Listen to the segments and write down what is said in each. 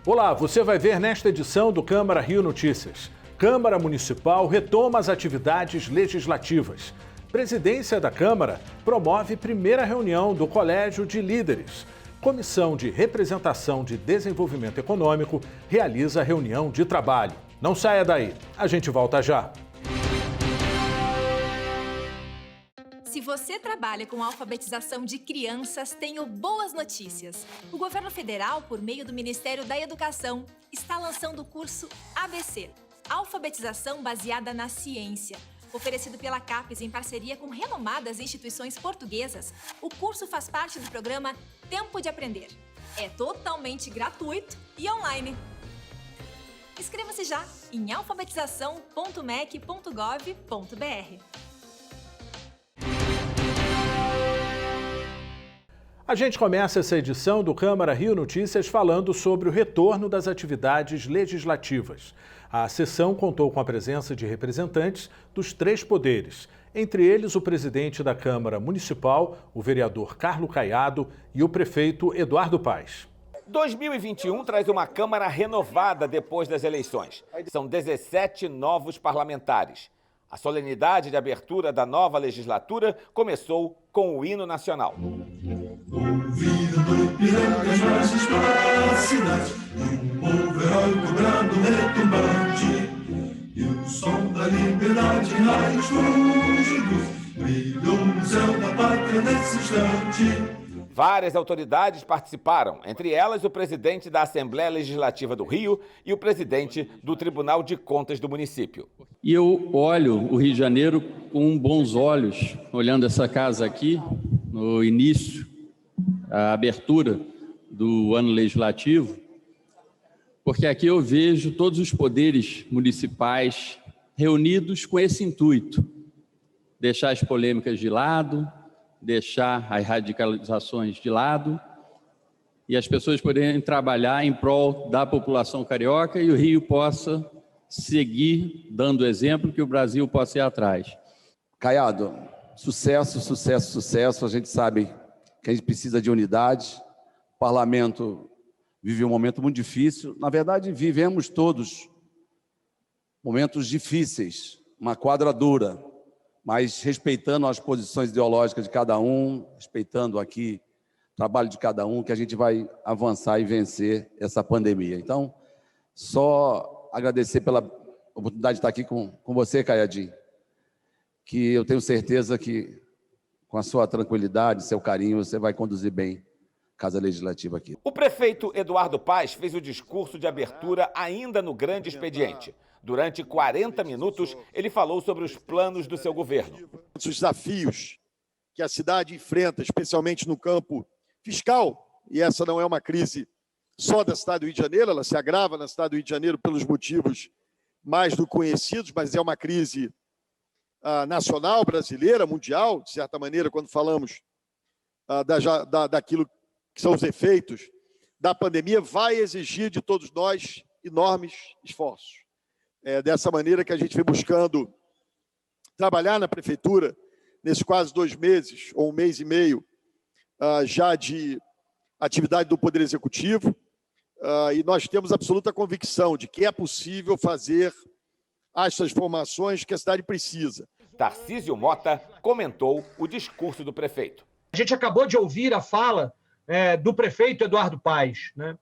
Olá, você vai ver nesta edição do Câmara Rio Notícias. Câmara Municipal retoma as atividades legislativas. Presidência da Câmara promove primeira reunião do Colégio de Líderes. Comissão de Representação de Desenvolvimento Econômico realiza reunião de trabalho. Não saia daí, a gente volta já. Se você trabalha com alfabetização de crianças, tenho boas notícias. O governo federal, por meio do Ministério da Educação, está lançando o curso ABC, Alfabetização Baseada na Ciência. Oferecido pela CAPES em parceria com renomadas instituições portuguesas, o curso faz parte do programa Tempo de Aprender. É totalmente gratuito e online. Inscreva-se já em alfabetização.mec.gov.br. A gente começa essa edição do Câmara Rio Notícias falando sobre o retorno das atividades legislativas. A sessão contou com a presença de representantes dos três poderes, entre eles o presidente da Câmara Municipal, o vereador Carlos Caiado, e o prefeito Eduardo Paes. 2021 traz uma Câmara renovada depois das eleições. São 17 novos parlamentares. A solenidade de abertura da nova legislatura começou com o hino nacional. Ouvindo pirangas margens plácidas, e povo herói cobrando retumbante, e o som da liberdade raios fúlgidos brilhou no céu da pátria nesse instante. Várias autoridades participaram, entre elas o presidente da Assembleia Legislativa do Rio e o presidente do Tribunal de Contas do município. E eu olho o Rio de Janeiro com bons olhos, olhando essa casa aqui, no início, a abertura do ano legislativo, porque aqui eu vejo todos os poderes municipais reunidos com esse intuito, deixar as polêmicas de lado, deixar as radicalizações de lado e as pessoas poderem trabalhar em prol da população carioca e o Rio possa seguir dando exemplo, que o Brasil possa ir atrás. Caiado, sucesso, sucesso, sucesso. A gente sabe que a gente precisa de unidade. O parlamento vive um momento muito difícil. Na verdade, vivemos todos momentos difíceis, uma quadra dura, mas respeitando as posições ideológicas de cada um, respeitando aqui o trabalho de cada um, que a gente vai avançar e vencer essa pandemia. Então, só agradecer pela oportunidade de estar aqui com você, Caiadinho, que eu tenho certeza que, com a sua tranquilidade, seu carinho, você vai conduzir bem a Casa Legislativa aqui. O prefeito Eduardo Paes fez o discurso de abertura ainda no grande expediente. Durante 40 minutos, ele falou sobre os planos do seu governo. Os desafios que a cidade enfrenta, especialmente no campo fiscal, e essa não é uma crise só da cidade do Rio de Janeiro, ela se agrava na cidade do Rio de Janeiro pelos motivos mais do conhecidos, mas é uma crise nacional, brasileira, mundial, de certa maneira, quando falamos daquilo que são os efeitos da pandemia, vai exigir de todos nós enormes esforços. É dessa maneira que a gente vem buscando trabalhar na prefeitura, nesses quase 2 meses, ou 1 mês e meio, já de atividade do Poder Executivo, e nós temos absoluta convicção de que é possível fazer as transformações que a cidade precisa. Tarcísio Mota comentou o discurso do prefeito. A gente acabou de ouvir a fala do prefeito Eduardo Paes, né?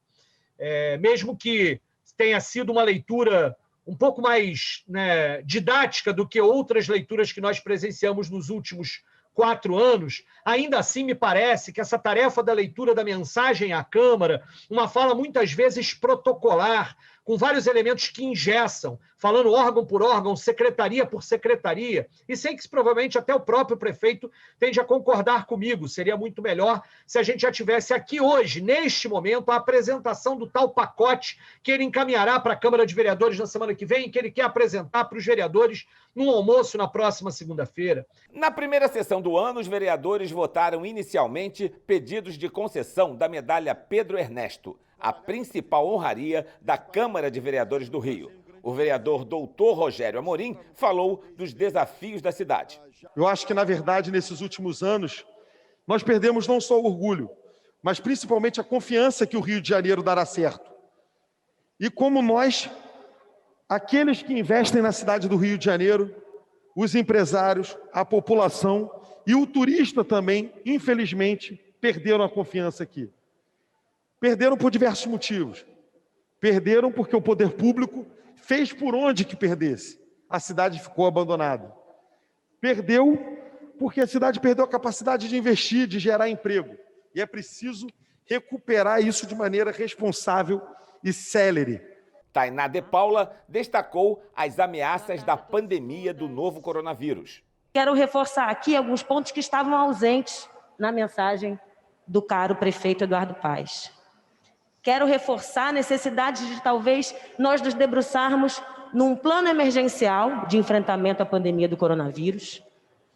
Mesmo que tenha sido uma leitura um pouco mais, né, didática do que outras leituras que nós presenciamos nos últimos 4 anos, ainda assim me parece que essa tarefa da leitura da mensagem à Câmara, uma fala muitas vezes protocolar, com vários elementos que engessam, falando órgão por órgão, secretaria por secretaria, e sei que provavelmente até o próprio prefeito tende a concordar comigo. Seria muito melhor se a gente já tivesse aqui hoje, neste momento, a apresentação do tal pacote que ele encaminhará para a Câmara de Vereadores na semana que vem, que ele quer apresentar para os vereadores num almoço na próxima segunda-feira. Na primeira sessão do ano, os vereadores votaram inicialmente pedidos de concessão da medalha Pedro Ernesto, a principal honraria da Câmara de Vereadores do Rio. O vereador doutor Rogério Amorim falou dos desafios da cidade. Eu acho que, na verdade, nesses últimos anos, nós perdemos não só o orgulho, mas principalmente a confiança que o Rio de Janeiro dará certo. E como nós, aqueles que investem na cidade do Rio de Janeiro, os empresários, a população e o turista também, infelizmente, perderam a confiança aqui. Perderam por diversos motivos. Perderam porque o poder público fez por onde que perdesse. A cidade ficou abandonada. Perdeu porque a cidade perdeu a capacidade de investir, de gerar emprego. E é preciso recuperar isso de maneira responsável e célere. Tainá de Paula destacou as ameaças da pandemia do novo coronavírus. Quero reforçar aqui alguns pontos que estavam ausentes na mensagem do caro prefeito Eduardo Paes. Quero reforçar a necessidade de talvez nós nos debruçarmos num plano emergencial de enfrentamento à pandemia do coronavírus.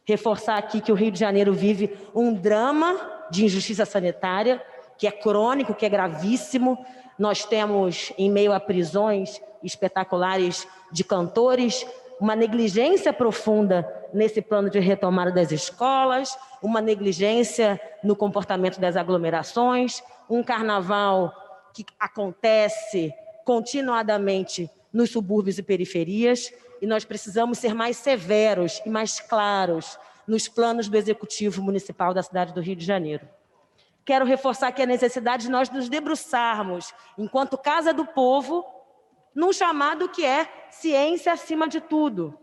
Reforçar aqui que o Rio de Janeiro vive um drama de injustiça sanitária, que é crônico, que é gravíssimo. Nós temos, em meio a prisões espetaculares de cantores, uma negligência profunda nesse plano de retomada das escolas, uma negligência no comportamento das aglomerações, um carnaval que acontece continuadamente nos subúrbios e periferias, e nós precisamos ser mais severos e mais claros nos planos do Executivo Municipal da cidade do Rio de Janeiro. Quero reforçar aqui a necessidade de nós nos debruçarmos, enquanto Casa do Povo, num chamado que é ciência acima de tudo,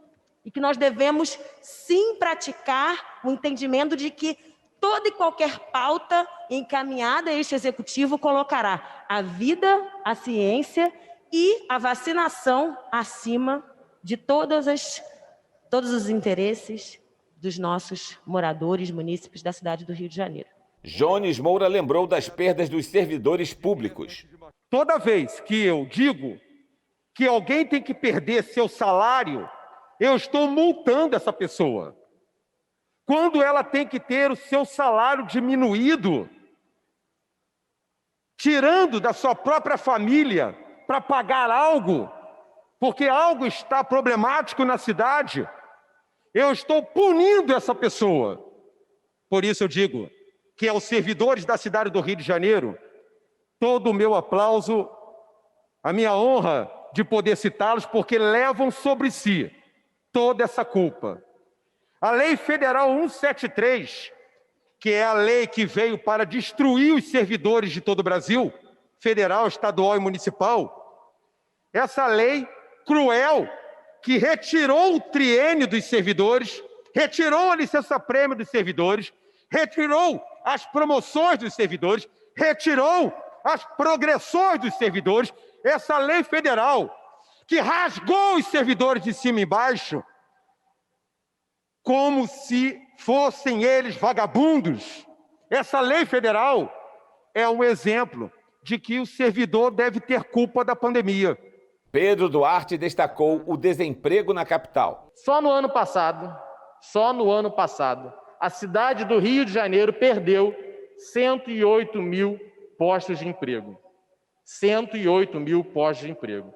e que nós devemos, sim, praticar o entendimento de que toda e qualquer pauta encaminhada a este Executivo colocará a vida, a ciência e a vacinação acima de todos os interesses dos nossos moradores, munícipes da cidade do Rio de Janeiro. Jones Moura lembrou das perdas dos servidores públicos. Toda vez que eu digo que alguém tem que perder seu salário, eu estou multando essa pessoa. Quando ela tem que ter o seu salário diminuído, tirando da sua própria família para pagar algo, porque algo está problemático na cidade, eu estou punindo essa pessoa. Por isso eu digo que aos servidores da cidade do Rio de Janeiro, todo o meu aplauso, a minha honra de poder citá-los, porque levam sobre si toda essa culpa. A Lei Federal 173, que é a lei que veio para destruir os servidores de todo o Brasil, federal, estadual e municipal, essa lei cruel, que retirou o triênio dos servidores, retirou a licença-prêmio dos servidores, retirou as promoções dos servidores, retirou as progressões dos servidores, essa lei federal que rasgou os servidores de cima e embaixo, como se fossem eles vagabundos. Essa lei federal é um exemplo de que o servidor deve ter culpa da pandemia. Pedro Duarte destacou o desemprego na capital. Só no ano passado, a cidade do Rio de Janeiro perdeu 108 mil postos de emprego. 108 mil postos de emprego.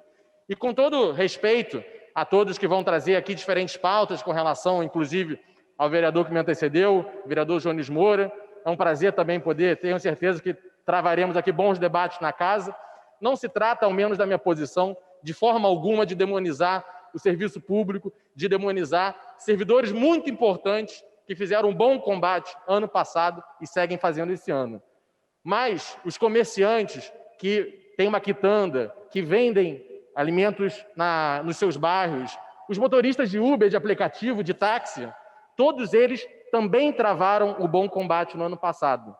E com todo respeito a todos que vão trazer aqui diferentes pautas com relação, inclusive, ao vereador que me antecedeu, o vereador Jones Moura, é um prazer também poder, tenho certeza que travaremos aqui bons debates na casa. Não se trata, ao menos da minha posição, de forma alguma de demonizar o serviço público, de demonizar servidores muito importantes que fizeram um bom combate ano passado e seguem fazendo esse ano. Mas os comerciantes que têm uma quitanda, que vendem alimentos nos seus bairros, os motoristas de Uber, de aplicativo, de táxi, todos eles também travaram o bom combate no ano passado.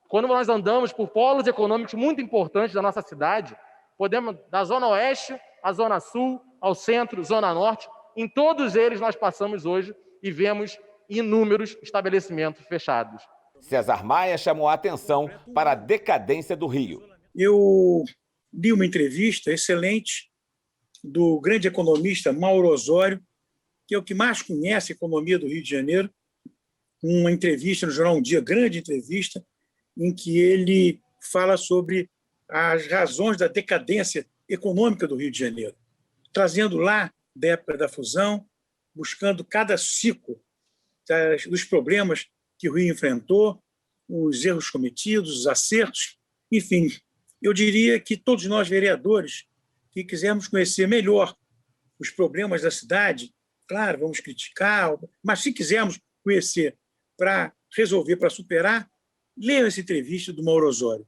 Quando nós andamos por polos econômicos muito importantes da nossa cidade, podemos da Zona Oeste à Zona Sul, ao Centro, Zona Norte, em todos eles nós passamos hoje e vemos inúmeros estabelecimentos fechados. César Maia chamou a atenção para a decadência do Rio. Eu li uma entrevista excelente do grande economista Mauro Osório, que é o que mais conhece a economia do Rio de Janeiro, uma entrevista no jornal Um Dia, grande entrevista, em que ele fala sobre as razões da decadência econômica do Rio de Janeiro, trazendo lá da época da fusão, buscando cada ciclo dos problemas que o Rio enfrentou, os erros cometidos, os acertos, enfim. Eu diria que todos nós, vereadores, e quisermos conhecer melhor os problemas da cidade, claro, vamos criticar, mas se quisermos conhecer para resolver, para superar, leiam essa entrevista do Mauro Osório.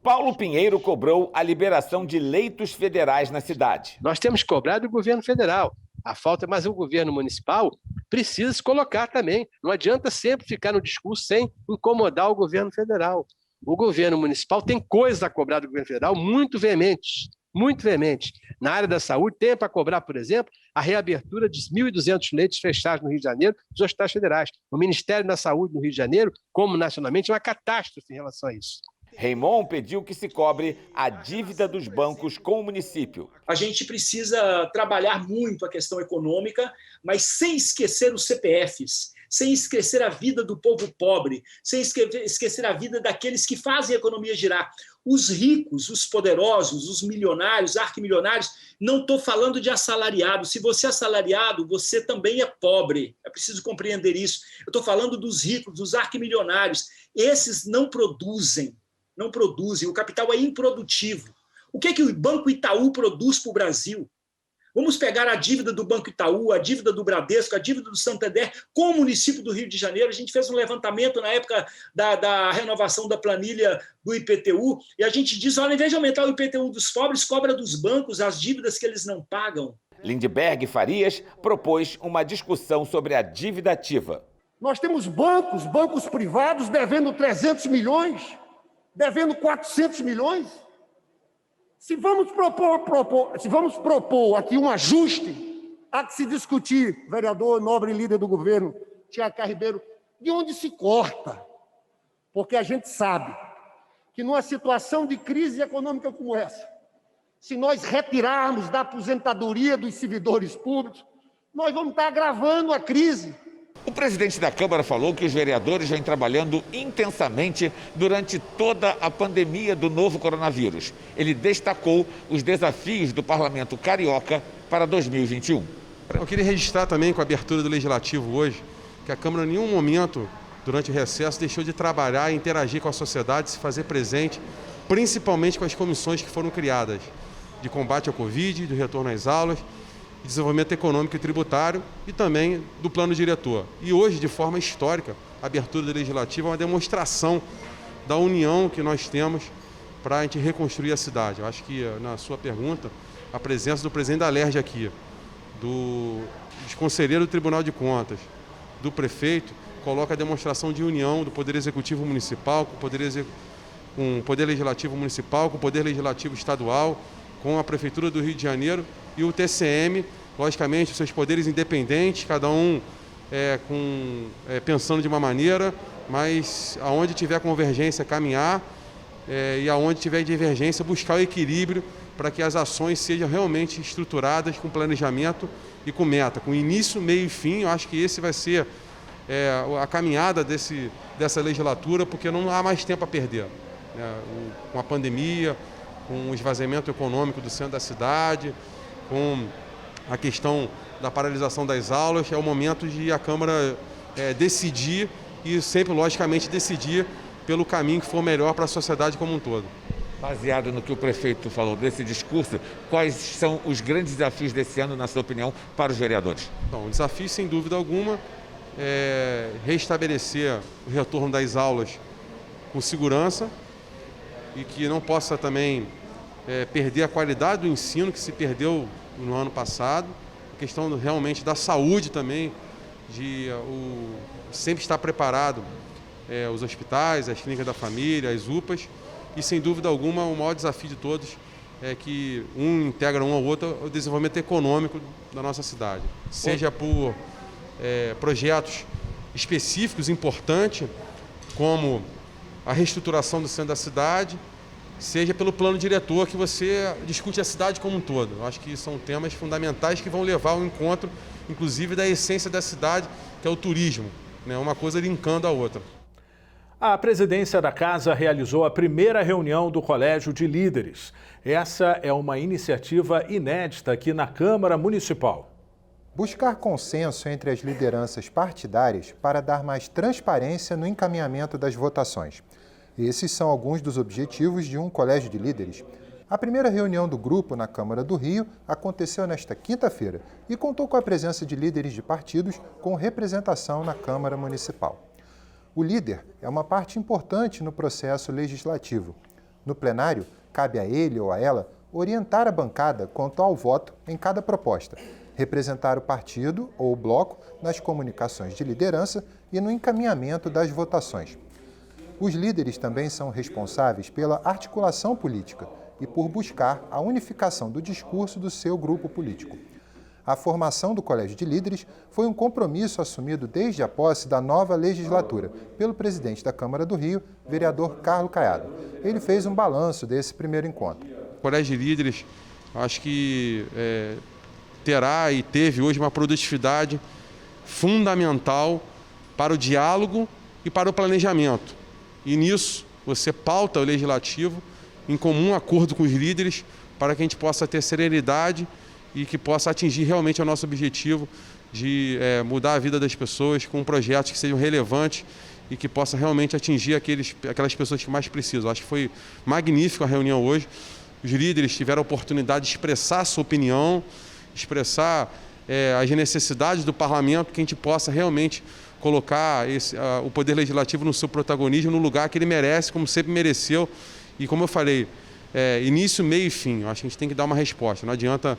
Paulo Pinheiro cobrou a liberação de leitos federais na cidade. Nós temos que cobrar do governo federal. A falta, mas o governo municipal precisa se colocar também. Não adianta sempre ficar no discurso sem incomodar o governo federal. O governo municipal tem coisas a cobrar do governo federal muito veementes. Muito veemente. Na área da saúde, tem para cobrar, por exemplo, a reabertura de 1.200 leitos fechados no Rio de Janeiro dos hospitais federais. O Ministério da Saúde no Rio de Janeiro, como nacionalmente, é uma catástrofe em relação a isso. Raymond pediu que se cobre a dívida dos bancos com o município. A gente precisa trabalhar muito a questão econômica, mas sem esquecer os CPFs, sem esquecer a vida do povo pobre, sem esquecer a vida daqueles que fazem a economia girar. Os ricos, os poderosos, os milionários, arquimilionários, não estou falando de assalariado. Se você é assalariado, você também é pobre. É preciso compreender isso. Eu estou falando dos ricos, dos arquimilionários. Esses não produzem. Não produzem. O capital é improdutivo. O que o Banco Itaú produz para o Brasil? Vamos pegar a dívida do Banco Itaú, a dívida do Bradesco, a dívida do Santander com o município do Rio de Janeiro. A gente fez um levantamento na época da renovação da planilha do IPTU e a gente diz, olha, em vez de aumentar o IPTU dos pobres, cobra dos bancos as dívidas que eles não pagam. Lindbergh Farias propôs uma discussão sobre a dívida ativa. Nós temos bancos privados devendo 300 milhões, devendo 400 milhões. Se vamos propor aqui um ajuste, há que se discutir, vereador, nobre líder do governo, Tiago Ribeiro, de onde se corta. Porque a gente sabe que numa situação de crise econômica como essa, se nós retirarmos da aposentadoria dos servidores públicos, nós vamos estar agravando a crise. O presidente da Câmara falou que os vereadores vêm trabalhando intensamente durante toda a pandemia do novo coronavírus. Ele destacou os desafios do Parlamento Carioca para 2021. Eu queria registrar também, com a abertura do Legislativo hoje, que a Câmara em nenhum momento, durante o recesso, deixou de trabalhar, interagir com a sociedade, se fazer presente, principalmente com as comissões que foram criadas, de combate ao Covid, do retorno às aulas, desenvolvimento econômico e tributário e também do plano diretor. E hoje, de forma histórica, a abertura do Legislativo é uma demonstração da união que nós temos para a gente reconstruir a cidade. Eu acho que, na sua pergunta, a presença do presidente da Alerj aqui, dos conselheiros do Tribunal de Contas, do prefeito, coloca a demonstração de união do Poder Executivo Municipal com o Poder Legislativo Municipal, com o Poder Legislativo Estadual, com a Prefeitura do Rio de Janeiro e o TCM, logicamente, seus poderes independentes, cada um pensando de uma maneira, mas aonde tiver convergência, caminhar, e aonde tiver divergência, buscar o equilíbrio para que as ações sejam realmente estruturadas com planejamento e com meta, com início, meio e fim. Eu acho que esse vai ser a caminhada dessa legislatura, porque não há mais tempo a perder, né? Com a pandemia, com o esvaziamento econômico do centro da cidade, com a questão da paralisação das aulas, é o momento de a Câmara decidir e sempre, logicamente, decidir pelo caminho que for melhor para a sociedade como um todo. Baseado no que o prefeito falou desse discurso, quais são os grandes desafios desse ano, na sua opinião, para os vereadores? Bom, o desafio, sem dúvida alguma, é restabelecer o retorno das aulas com segurança e que não possa também perder a qualidade do ensino que se perdeu no ano passado, a questão realmente da saúde também, de sempre estar preparado, os hospitais, as clínicas da família, as UPAs, e sem dúvida alguma o maior desafio de todos é que um integra um ao outro, o desenvolvimento econômico da nossa cidade, seja por projetos específicos, importantes, como a reestruturação do centro da cidade, seja pelo plano diretor, que você discute a cidade como um todo. Eu acho que são temas fundamentais que vão levar ao encontro, inclusive, da essência da cidade, que é o turismo, né? Uma coisa linkando a outra. A presidência da Casa realizou a primeira reunião do Colégio de Líderes. Essa é uma iniciativa inédita aqui na Câmara Municipal. Buscar consenso entre as lideranças partidárias para dar mais transparência no encaminhamento das votações. Esses são alguns dos objetivos de um colégio de líderes. A primeira reunião do grupo na Câmara do Rio aconteceu nesta quinta-feira e contou com a presença de líderes de partidos com representação na Câmara Municipal. O líder é uma parte importante no processo legislativo. No plenário, cabe a ele ou a ela orientar a bancada quanto ao voto em cada proposta, representar o partido ou o bloco nas comunicações de liderança e no encaminhamento das votações. Os líderes também são responsáveis pela articulação política e por buscar a unificação do discurso do seu grupo político. A formação do Colégio de Líderes foi um compromisso assumido desde a posse da nova legislatura pelo presidente da Câmara do Rio, vereador Carlos Caiado. Ele fez um balanço desse primeiro encontro. O Colégio de Líderes, acho que terá e teve hoje uma produtividade fundamental para o diálogo e para o planejamento. E nisso você pauta o legislativo em comum acordo com os líderes para que a gente possa ter serenidade e que possa atingir realmente o nosso objetivo de mudar a vida das pessoas com projetos que sejam relevantes e que possa realmente atingir aquelas pessoas que mais precisam. Acho que foi magnífica a reunião hoje. Os líderes tiveram a oportunidade de expressar a sua opinião, expressar as necessidades do parlamento, que a gente possa realmente colocar o Poder Legislativo no seu protagonismo, no lugar que ele merece, como sempre mereceu. E como eu falei, início, meio e fim. Acho que a gente tem que dar uma resposta. Não adianta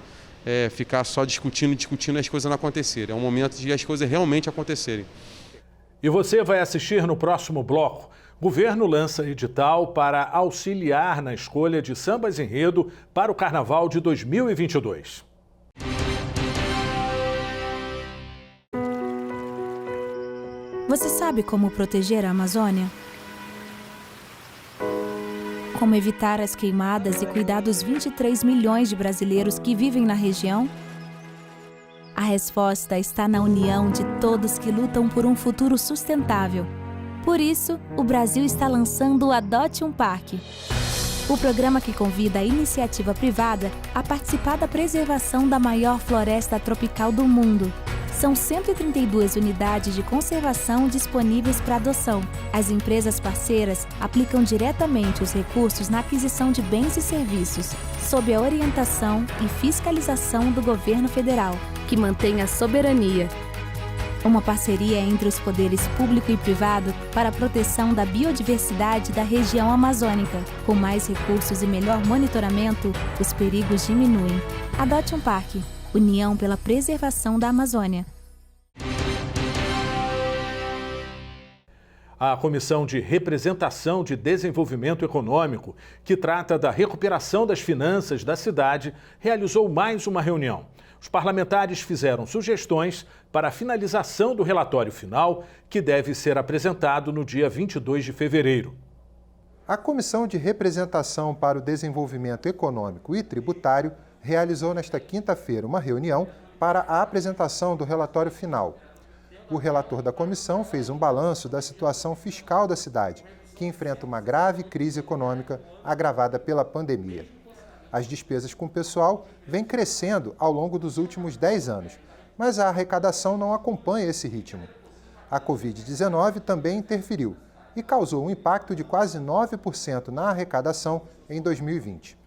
ficar só discutindo e as coisas não acontecerem. É um momento de as coisas realmente acontecerem. E você vai assistir no próximo bloco. Governo lança edital para auxiliar na escolha de sambas enredo para o Carnaval de 2022. Você sabe como proteger a Amazônia? Como evitar as queimadas e cuidar dos 23 milhões de brasileiros que vivem na região? A resposta está na união de todos que lutam por um futuro sustentável. Por isso, o Brasil está lançando o Adote um Parque. O programa que convida a iniciativa privada a participar da preservação da maior floresta tropical do mundo. São 132 unidades de conservação disponíveis para adoção. As empresas parceiras aplicam diretamente os recursos na aquisição de bens e serviços, sob a orientação e fiscalização do governo federal, que mantém a soberania. Uma parceria entre os poderes público e privado para a proteção da biodiversidade da região amazônica. Com mais recursos e melhor monitoramento, os perigos diminuem. Adote um Parque. União pela Preservação da Amazônia. A Comissão de Representação de Desenvolvimento Econômico, que trata da recuperação das finanças da cidade, realizou mais uma reunião. Os parlamentares fizeram sugestões para a finalização do relatório final, que deve ser apresentado no dia 22 de fevereiro. A Comissão de Representação para o Desenvolvimento Econômico e Tributário realizou nesta quinta-feira uma reunião para a apresentação do relatório final. O relator da comissão fez um balanço da situação fiscal da cidade, que enfrenta uma grave crise econômica agravada pela pandemia. As despesas com o pessoal vêm crescendo ao longo dos últimos 10 anos, mas a arrecadação não acompanha esse ritmo. A Covid-19 também interferiu e causou um impacto de quase 9% na arrecadação em 2020.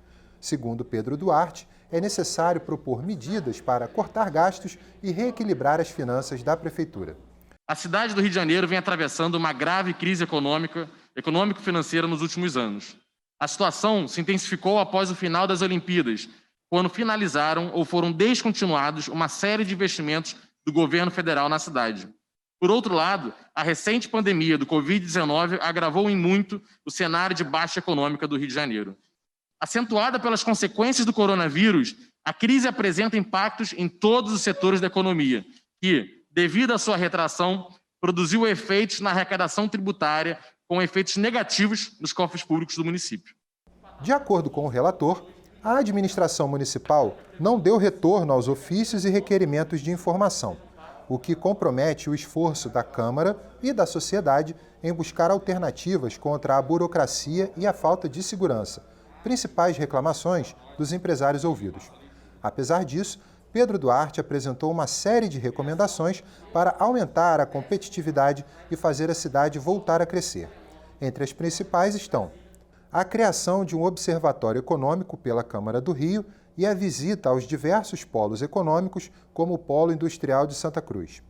Segundo Pedro Duarte, é necessário propor medidas para cortar gastos e reequilibrar as finanças da Prefeitura. A cidade do Rio de Janeiro vem atravessando uma grave crise econômico-financeira nos últimos anos. A situação se intensificou após o final das Olimpíadas, quando finalizaram ou foram descontinuados uma série de investimentos do governo federal na cidade. Por outro lado, a recente pandemia do Covid-19 agravou em muito o cenário de baixa econômica do Rio de Janeiro. Acentuada pelas consequências do coronavírus, a crise apresenta impactos em todos os setores da economia, que, devido à sua retração, produziu efeitos na arrecadação tributária, com efeitos negativos nos cofres públicos do município. De acordo com o relator, a administração municipal não deu retorno aos ofícios e requerimentos de informação, o que compromete o esforço da Câmara e da sociedade em buscar alternativas contra a burocracia e a falta de segurança, principais reclamações dos empresários ouvidos. Apesar disso, Pedro Duarte apresentou uma série de recomendações para aumentar a competitividade e fazer a cidade voltar a crescer. Entre as principais estão a criação de um observatório econômico pela Câmara do Rio e a visita aos diversos polos econômicos, como o Polo Industrial de Santa Cruz.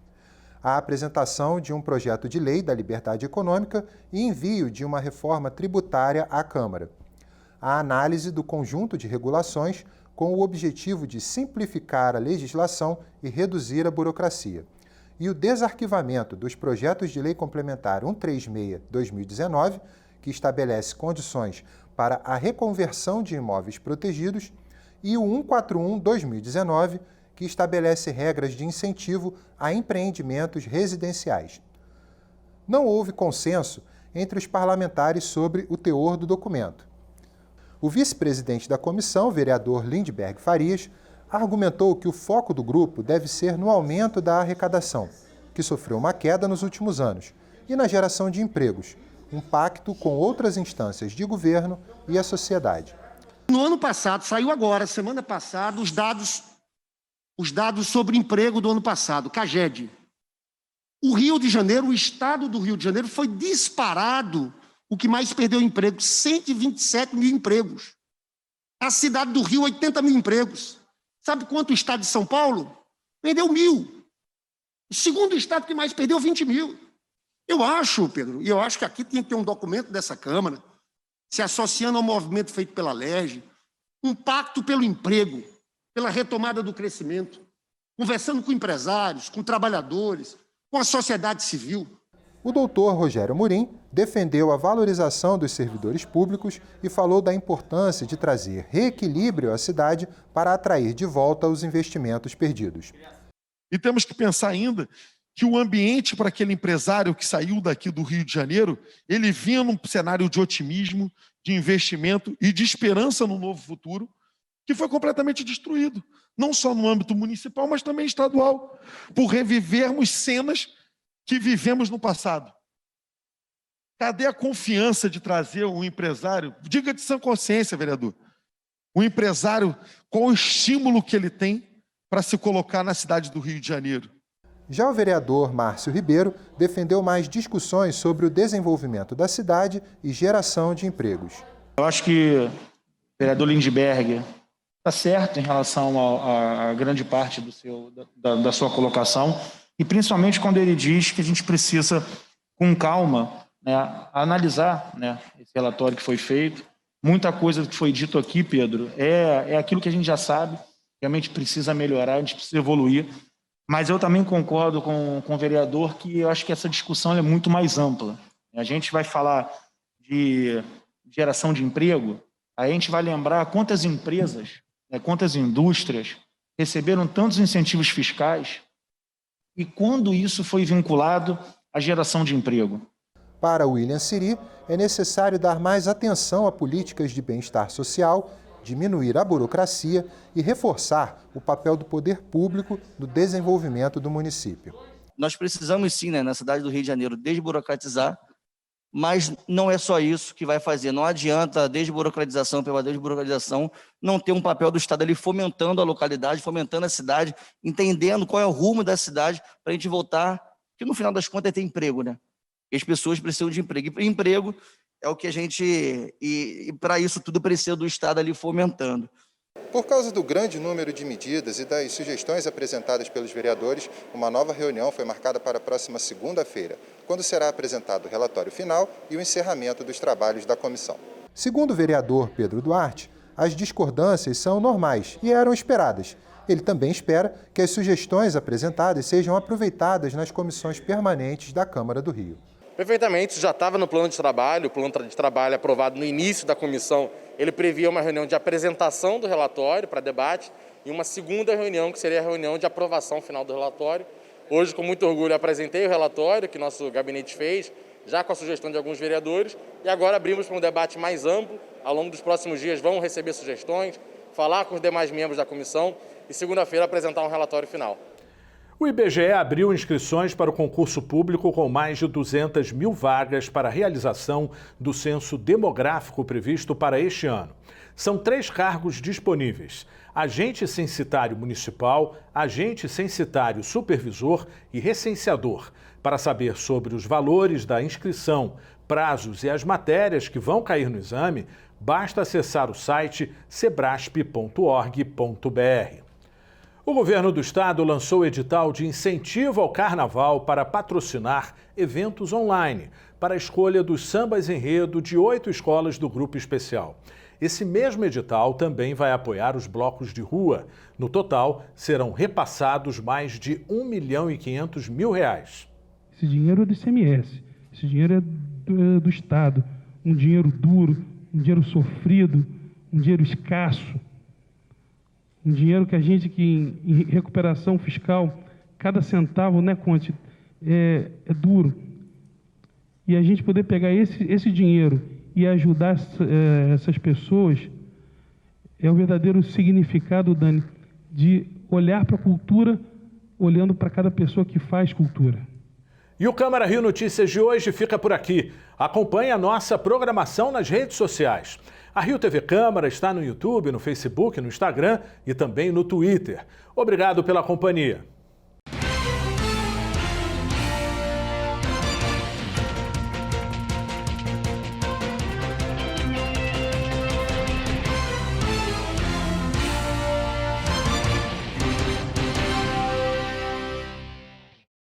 A apresentação de um projeto de lei da liberdade econômica e envio de uma reforma tributária à Câmara. A análise do conjunto de regulações com o objetivo de simplificar a legislação e reduzir a burocracia. E o desarquivamento dos projetos de lei complementar 136/2019, que estabelece condições para a reconversão de imóveis protegidos, e o 141/2019, que estabelece regras de incentivo a empreendimentos residenciais. Não houve consenso entre os parlamentares sobre o teor do documento. O vice-presidente da comissão, vereador Lindbergh Farias, argumentou que o foco do grupo deve ser no aumento da arrecadação, que sofreu uma queda nos últimos anos, e na geração de empregos, um pacto com outras instâncias de governo e a sociedade. No ano passado, saiu agora, semana passada, os dados sobre emprego do ano passado, CAGED. O Rio de Janeiro, o estado do Rio de Janeiro, foi disparado o que mais perdeu emprego, 127 mil empregos. A cidade do Rio, 80 mil empregos. Sabe quanto o estado de São Paulo? Perdeu 1.000. O segundo estado que mais perdeu, 20 mil. Eu acho, Pedro, e eu acho que aqui tem que ter um documento dessa Câmara, se associando ao movimento feito pela LERJ, um pacto pelo emprego, pela retomada do crescimento, conversando com empresários, com trabalhadores, com a sociedade civil. O doutor Rogério Murim defendeu a valorização dos servidores públicos e falou da importância de trazer reequilíbrio à cidade para atrair de volta os investimentos perdidos. E temos que pensar ainda que o ambiente para aquele empresário que saiu daqui do Rio de Janeiro, ele vinha num cenário de otimismo, de investimento e de esperança no novo futuro, que foi completamente destruído, não só no âmbito municipal, mas também estadual, por revivermos cenas que vivemos no passado. Cadê a confiança de trazer um empresário? Diga de sã consciência, vereador. Um empresário, qual o estímulo que ele tem para se colocar na cidade do Rio de Janeiro? Já o vereador Márcio Ribeiro defendeu mais discussões sobre o desenvolvimento da cidade e geração de empregos. Eu acho que o vereador Lindbergh está certo em relação a grande parte da sua colocação, e principalmente quando ele diz que a gente precisa, com calma, analisar esse relatório que foi feito. Muita coisa que foi dito aqui, Pedro, é aquilo que a gente já sabe, realmente precisa melhorar, a gente precisa evoluir, mas eu também concordo com o vereador que eu acho que essa discussão é muito mais ampla. A gente vai falar de geração de emprego, aí a gente vai lembrar quantas empresas, quantas indústrias receberam tantos incentivos fiscais e quando isso foi vinculado à geração de emprego. Para William Siri, é necessário dar mais atenção a políticas de bem-estar social, diminuir a burocracia e reforçar o papel do poder público no desenvolvimento do município. Nós precisamos sim, na cidade do Rio de Janeiro, desburocratizar, mas não é só isso que vai fazer. Não adianta a desburocratização pela desburocratização não ter um papel do Estado ali fomentando a localidade, fomentando a cidade, entendendo qual é o rumo da cidade para a gente voltar, que no final das contas é ter emprego, né? E as pessoas precisam de emprego. E emprego é o que a gente... E para isso tudo precisa do Estado ali fomentando. Por causa do grande número de medidas e das sugestões apresentadas pelos vereadores, uma nova reunião foi marcada para a próxima segunda-feira, quando será apresentado o relatório final e o encerramento dos trabalhos da comissão. Segundo o vereador Pedro Duarte, as discordâncias são normais e eram esperadas. Ele também espera que as sugestões apresentadas sejam aproveitadas nas comissões permanentes da Câmara do Rio. Perfeitamente, isso já estava no plano de trabalho, o plano de trabalho aprovado no início da comissão, ele previa uma reunião de apresentação do relatório para debate e uma segunda reunião, que seria a reunião de aprovação final do relatório. Hoje, com muito orgulho, apresentei o relatório que nosso gabinete fez, já com a sugestão de alguns vereadores, e agora abrimos para um debate mais amplo. Ao longo dos próximos dias vão receber sugestões, falar com os demais membros da comissão e segunda-feira apresentar um relatório final. O IBGE abriu inscrições para o concurso público com mais de 200 mil vagas para a realização do censo demográfico previsto para este ano. São 3 cargos disponíveis: agente censitário municipal, agente censitário supervisor e recenseador. Para saber sobre os valores da inscrição prazos e as matérias que vão cair no exame, basta acessar o site sebrasp.org.br. O governo do estado lançou o edital de incentivo ao carnaval para patrocinar eventos online, para a escolha dos sambas enredo de 8 escolas do Grupo Especial. Esse mesmo edital também vai apoiar os blocos de rua. No total, serão repassados mais de R$1.500.000. Esse dinheiro é do ICMS, esse dinheiro é do Estado, um dinheiro duro, um dinheiro sofrido, um dinheiro escasso. Um dinheiro que a gente, que em recuperação fiscal, cada centavo, né, Conte, é duro. E a gente poder pegar esse dinheiro e ajudar essas pessoas é o verdadeiro significado, Dani, de olhar para a cultura, olhando para cada pessoa que faz cultura. E o Câmara Rio Notícias de hoje fica por aqui. Acompanhe a nossa programação nas redes sociais. A Rio TV Câmara está no YouTube, no Facebook, no Instagram e também no Twitter. Obrigado pela companhia.